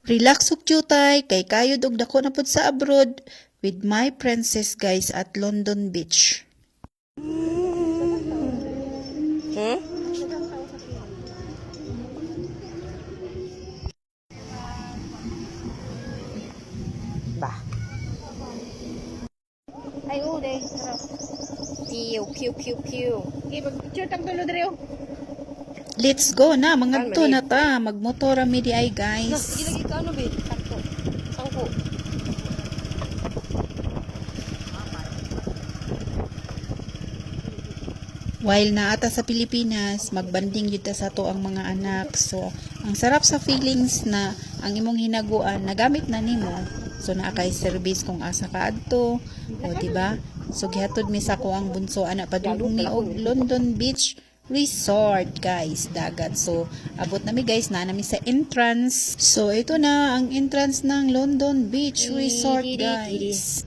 Relax ug jutay kay kayod og dako na pud sa abroad with my princess guys at London Beach. Hmm? Ba. Ay, oo, day. Pew, pew, pew, pew. Okay, mag-picture tang tulo diri. Let's go na mga Kan, to mali. na ta magmotora mi di ay Nah, guys. sige lagi ka ano, be? Sakto. Sangko. While naata sa Pilipinas, magbanding jud ta sa to ang mga anak. So, ang sarap sa feelings na ang imong hinaguan nagamit na nimo. So, naa kay service kung asa ka adto, o di ba? So, gihatod mi sa ko ang bunso ana padulong mi og London Beach Resort, guys, dagat. So, abot na mi guys, na nami sa entrance. So, ito na ang entrance ng London Beach Resort, guys.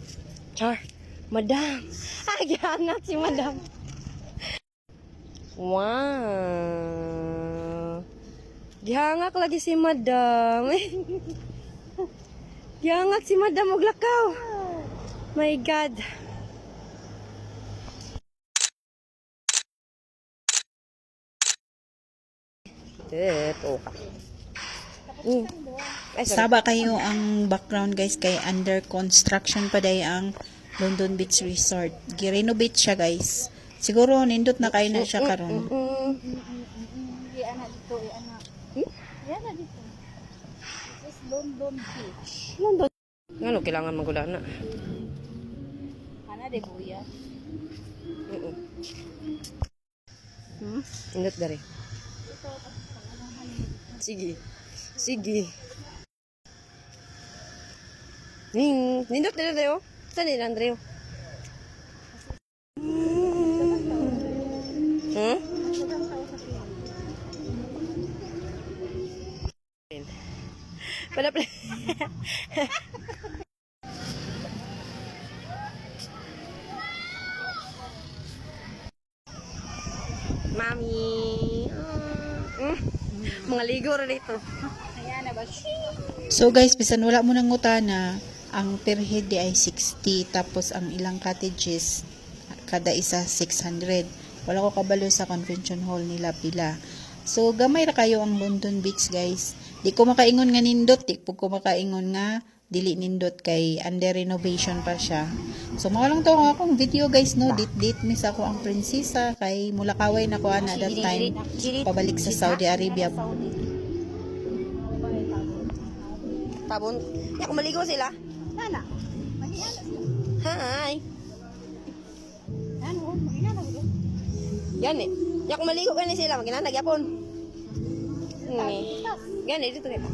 Char. Madam. Ay, gihangat si madam. Wow. Gihangak lagi si madam. Gihangak si madam og lakaw. My God. Ito ka. Ay, sorry. Saba kayo ang background guys kay under construction pa day ang London Beach Resort. Gi-renovate siya guys. Siguro nindot na kayo na siya karon. Di anak dito, anak. Di anak dito. This is London Beach. London. Ngano kailangan magula na. Ana de buya. Indot dari. Sige. Sige. Nindot dali tayo. Saan nila, Andreo? Hmm? Pada pala. Mami. Mga ligo rin ito. Ayan na ba? So guys, bisan wala mo nang ngutana, ang per head di ay 60 tapos ang ilang cottages kada isa 600. Wala ko kabalo sa convention hall nila pila. So gamay ra kayo ang London Beach guys. Di ko makaingon nga nindot, di po ko makaingon nga dili nindot kay under renovation pa siya. So mao lang to ang akong video guys no, dit miss ako ang prinsesa kay mulakaway na ko ana that time pabalik sa Saudi Arabia. Tabon. Ya, kumaligo sila. Ana. Mahina na. Hi. Ano? Mahina na gusto. Yan eh. Ya, kumaligo ka ni sila. Maginanag yapon. Yan eh. Dito kita.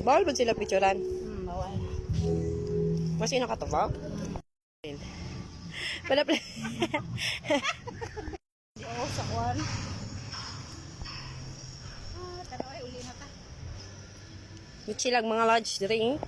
Bawal ba sila picturean? Bawal. Mas nakatabaw? Pala pala. Oo, sa kwan. Tanaw ay uli na ta. Michilag mga lodge diri eh.